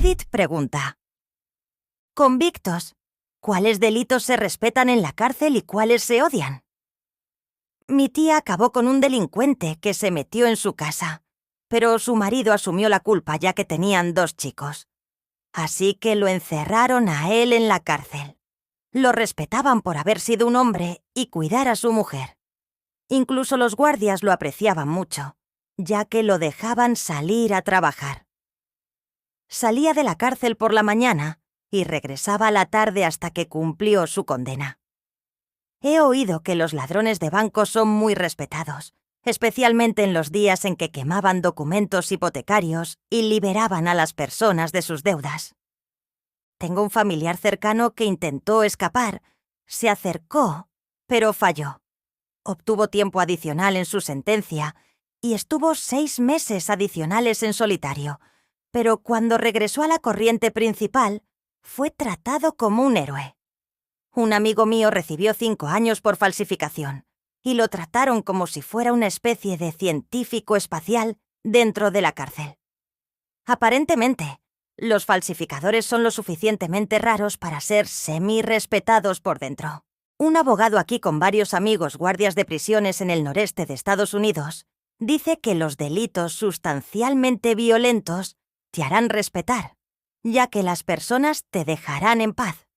Edith pregunta: convictos, ¿cuáles delitos se respetan en la cárcel y cuáles se odian? Mi tía acabó con un delincuente que se metió en su casa, pero su marido asumió la culpa ya que tenían 2 chicos. Así que lo encerraron a él en la cárcel. Lo respetaban por haber sido un hombre y cuidar a su mujer. Incluso los guardias lo apreciaban mucho, ya que lo dejaban salir a trabajar. Salía de la cárcel por la mañana y regresaba a la tarde hasta que cumplió su condena. He oído que los ladrones de bancos son muy respetados, especialmente en los días en que quemaban documentos hipotecarios y liberaban a las personas de sus deudas. Tengo un familiar cercano que intentó escapar, se acercó, pero falló. Obtuvo tiempo adicional en su sentencia y estuvo 6 meses adicionales en solitario, pero cuando regresó a la corriente principal, fue tratado como un héroe. Un amigo mío recibió 5 años por falsificación y lo trataron como si fuera una especie de científico espacial dentro de la cárcel. Aparentemente, los falsificadores son lo suficientemente raros para ser semi-respetados por dentro. Un abogado aquí con varios amigos guardias de prisiones en el noreste de Estados Unidos dice que los delitos sustancialmente violentos te harán respetar, ya que las personas te dejarán en paz.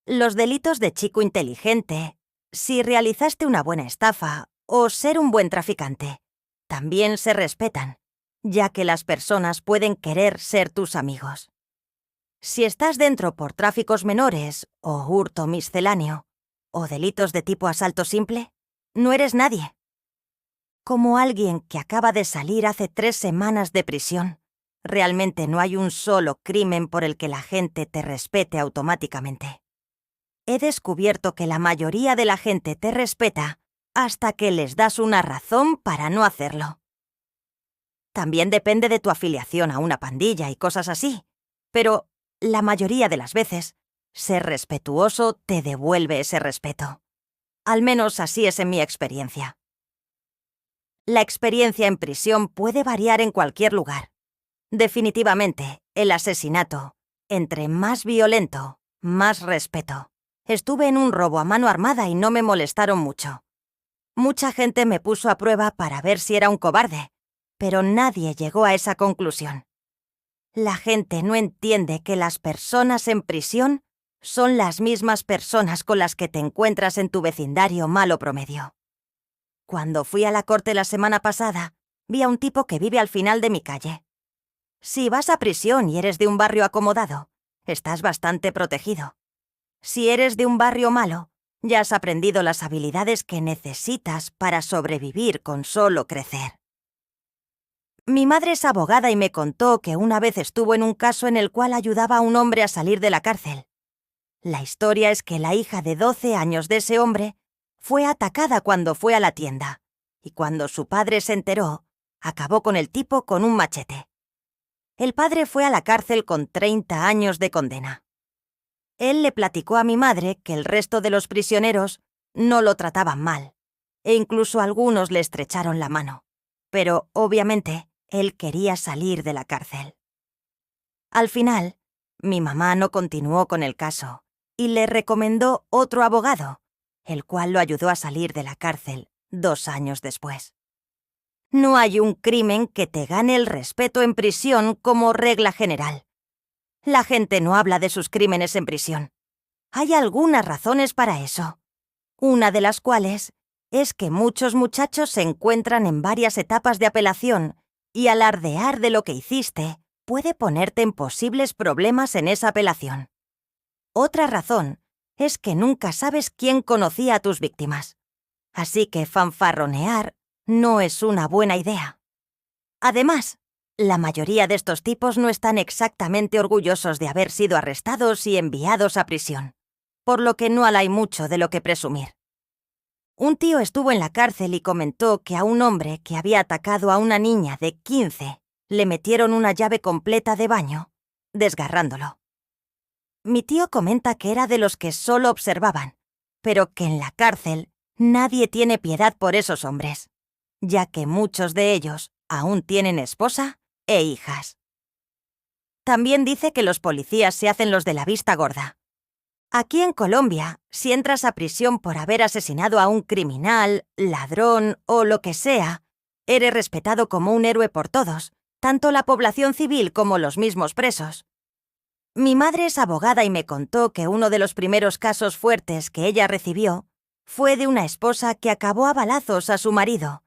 Los delitos de chico inteligente, si realizaste una buena estafa o ser un buen traficante, también se respetan, ya que las personas pueden querer ser tus amigos. Si estás dentro por tráficos menores o hurto misceláneo o delitos de tipo asalto simple, no eres nadie. Como alguien que acaba de salir hace 3 semanas de prisión, realmente no hay un solo crimen por el que la gente te respete automáticamente. He descubierto que la mayoría de la gente te respeta hasta que les das una razón para no hacerlo. También depende de tu afiliación a una pandilla y cosas así, pero la mayoría de las veces, ser respetuoso te devuelve ese respeto. Al menos así es en mi experiencia. La experiencia en prisión puede variar en cualquier lugar. Definitivamente, el asesinato, entre más violento, más respeto. Estuve en un robo a mano armada y no me molestaron mucho. Mucha gente me puso a prueba para ver si era un cobarde, pero nadie llegó a esa conclusión. La gente no entiende que las personas en prisión son las mismas personas con las que te encuentras en tu vecindario malo promedio. Cuando fui a la corte la semana pasada, vi a un tipo que vive al final de mi calle. Si vas a prisión y eres de un barrio acomodado, estás bastante protegido. Si eres de un barrio malo, ya has aprendido las habilidades que necesitas para sobrevivir con solo crecer. Mi madre es abogada y me contó que una vez estuvo en un caso en el cual ayudaba a un hombre a salir de la cárcel. La historia es que la hija de 12 años de ese hombre fue atacada cuando fue a la tienda, y cuando su padre se enteró, acabó con el tipo con un machete. El padre fue a la cárcel con 30 años de condena. Él le platicó a mi madre que el resto de los prisioneros no lo trataban mal, e incluso algunos le estrecharon la mano. Pero, obviamente, él quería salir de la cárcel. Al final, mi mamá no continuó con el caso y le recomendó otro abogado, el cual lo ayudó a salir de la cárcel 2 años después. No hay un crimen que te gane el respeto en prisión como regla general. La gente no habla de sus crímenes en prisión. Hay algunas razones para eso. Una de las cuales es que muchos muchachos se encuentran en varias etapas de apelación y alardear de lo que hiciste puede ponerte en posibles problemas en esa apelación. Otra razón es que nunca sabes quién conocía a tus víctimas. Así que fanfarronear no es una buena idea. Además, la mayoría de estos tipos no están exactamente orgullosos de haber sido arrestados y enviados a prisión, por lo que no hay mucho de lo que presumir. Un tío estuvo en la cárcel y comentó que a un hombre que había atacado a una niña de 15 le metieron una llave completa de baño, desgarrándolo. Mi tío comenta que era de los que solo observaban, pero que en la cárcel nadie tiene piedad por esos hombres, ya que muchos de ellos aún tienen esposa e hijas. También dice que los policías se hacen los de la vista gorda. Aquí en Colombia, si entras a prisión por haber asesinado a un criminal, ladrón o lo que sea, eres respetado como un héroe por todos, tanto la población civil como los mismos presos. Mi madre es abogada y me contó que uno de los primeros casos fuertes que ella recibió fue de una esposa que acabó a balazos a su marido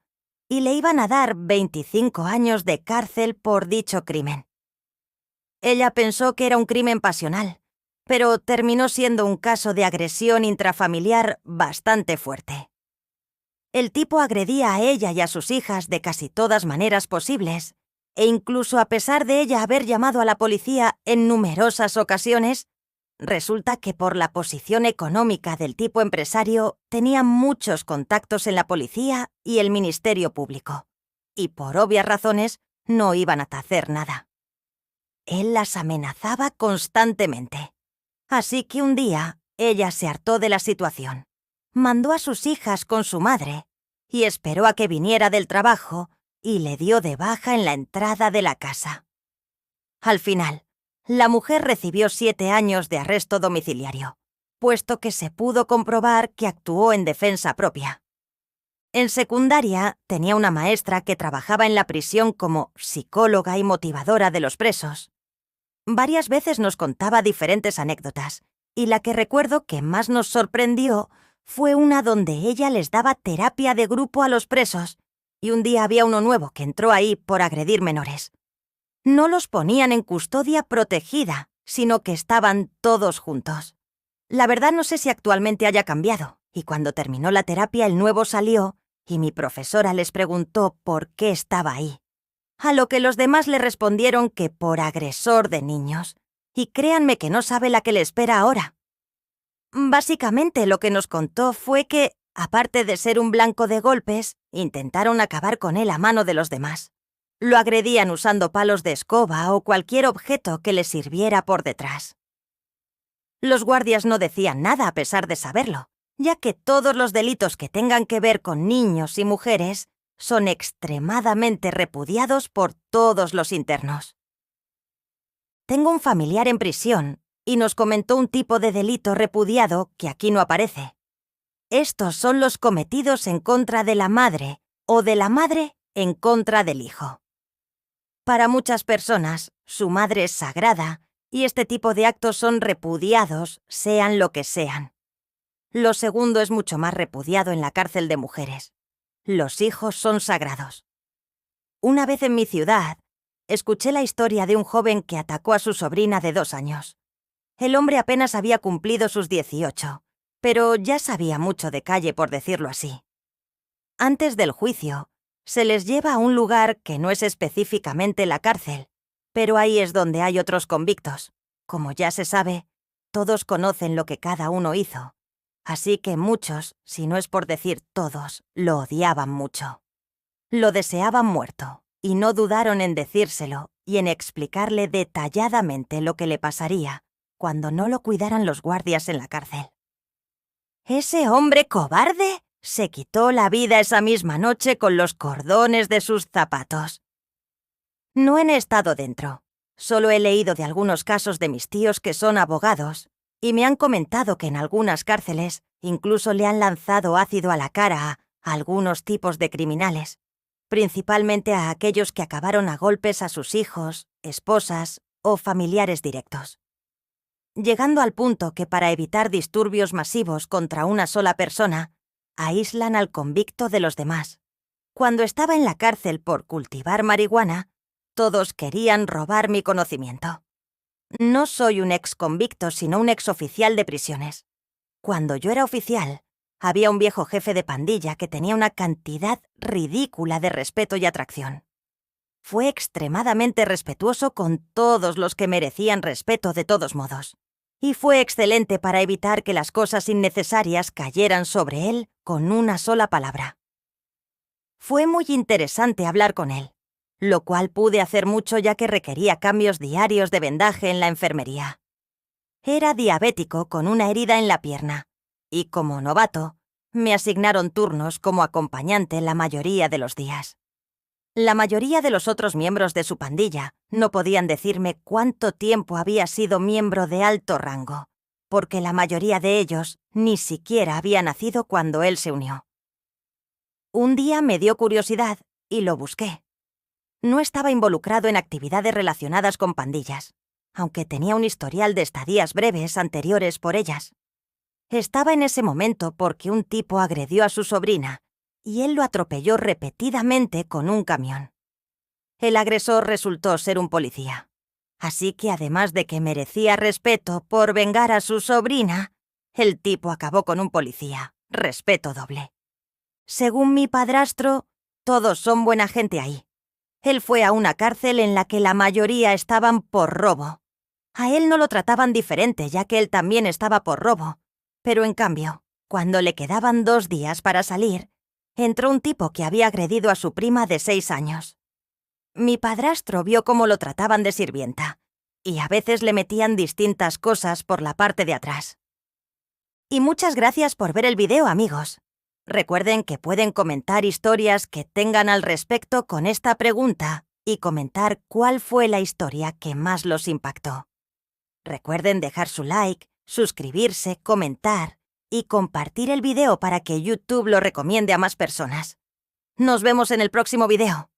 y le iban a dar 25 años de cárcel por dicho crimen. Ella pensó que era un crimen pasional, pero terminó siendo un caso de agresión intrafamiliar bastante fuerte. El tipo agredía a ella y a sus hijas de casi todas maneras posibles, e incluso a pesar de ella haber llamado a la policía en numerosas ocasiones, resulta que por la posición económica del tipo empresario tenía muchos contactos en la policía y el Ministerio Público, y por obvias razones no iban a hacer nada. Él las amenazaba constantemente. Así que un día ella se hartó de la situación. Mandó a sus hijas con su madre y esperó a que viniera del trabajo y le dio de baja en la entrada de la casa. Al final, la mujer recibió 7 años de arresto domiciliario, puesto que se pudo comprobar que actuó en defensa propia. En secundaria tenía una maestra que trabajaba en la prisión como psicóloga y motivadora de los presos. Varias veces nos contaba diferentes anécdotas, y la que recuerdo que más nos sorprendió fue una donde ella les daba terapia de grupo a los presos, y un día había uno nuevo que entró ahí por agredir menores. No los ponían en custodia protegida, sino que estaban todos juntos. La verdad no sé si actualmente haya cambiado, y cuando terminó la terapia el nuevo salió, y mi profesora les preguntó por qué estaba ahí. A lo que los demás le respondieron que por agresor de niños. Y créanme que no sabe la que le espera ahora. Básicamente lo que nos contó fue que, aparte de ser un blanco de golpes, intentaron acabar con él a mano de los demás. Lo agredían usando palos de escoba o cualquier objeto que le sirviera por detrás. Los guardias no decían nada a pesar de saberlo, ya que todos los delitos que tengan que ver con niños y mujeres son extremadamente repudiados por todos los internos. Tengo un familiar en prisión y nos comentó un tipo de delito repudiado que aquí no aparece. Estos son los cometidos en contra de la madre o de la madre en contra del hijo. Para muchas personas, su madre es sagrada y este tipo de actos son repudiados, sean lo que sean. Lo segundo es mucho más repudiado en la cárcel de mujeres. Los hijos son sagrados. Una vez en mi ciudad, escuché la historia de un joven que atacó a su sobrina de 2 años. El hombre apenas había cumplido sus 18, pero ya sabía mucho de calle, por decirlo así. Antes del juicio, se les lleva a un lugar que no es específicamente la cárcel, pero ahí es donde hay otros convictos. Como ya se sabe, todos conocen lo que cada uno hizo. Así que muchos, si no es por decir todos, lo odiaban mucho. Lo deseaban muerto, y no dudaron en decírselo y en explicarle detalladamente lo que le pasaría cuando no lo cuidaran los guardias en la cárcel. Ese hombre cobarde se quitó la vida esa misma noche con los cordones de sus zapatos. No he estado dentro, solo he leído de algunos casos de mis tíos que son abogados, y me han comentado que en algunas cárceles incluso le han lanzado ácido a la cara a algunos tipos de criminales, principalmente a aquellos que acabaron a golpes a sus hijos, esposas o familiares directos. Llegando al punto que para evitar disturbios masivos contra una sola persona, aíslan al convicto de los demás. Cuando estaba en la cárcel por cultivar marihuana, todos querían robar mi conocimiento. No soy un exconvicto, sino un exoficial de prisiones. Cuando yo era oficial, había un viejo jefe de pandilla que tenía una cantidad ridícula de respeto y atracción. Fue extremadamente respetuoso con todos los que merecían respeto de todos modos. Y fue excelente para evitar que las cosas innecesarias cayeran sobre él con una sola palabra. Fue muy interesante hablar con él, lo cual pude hacer mucho ya que requería cambios diarios de vendaje en la enfermería. Era diabético con una herida en la pierna, y como novato, me asignaron turnos como acompañante la mayoría de los días. La mayoría de los otros miembros de su pandilla no podían decirme cuánto tiempo había sido miembro de alto rango, porque la mayoría de ellos ni siquiera había nacido cuando él se unió. Un día me dio curiosidad y lo busqué. No estaba involucrado en actividades relacionadas con pandillas, aunque tenía un historial de estadías breves anteriores por ellas. Estaba en ese momento porque un tipo agredió a su sobrina y él lo atropelló repetidamente con un camión. El agresor resultó ser un policía. Así que además de que merecía respeto por vengar a su sobrina, el tipo acabó con un policía. Respeto doble. Según mi padrastro, todos son buena gente ahí. Él fue a una cárcel en la que la mayoría estaban por robo. A él no lo trataban diferente, ya que él también estaba por robo. Pero en cambio, cuando le quedaban 2 días para salir, entró un tipo que había agredido a su prima de 6 años. Mi padrastro vio cómo lo trataban de sirvienta, y a veces le metían distintas cosas por la parte de atrás. Y muchas gracias por ver el video, amigos. Recuerden que pueden comentar historias que tengan al respecto con esta pregunta y comentar cuál fue la historia que más los impactó. Recuerden dejar su like, suscribirse, comentar y compartir el video para que YouTube lo recomiende a más personas. Nos vemos en el próximo video.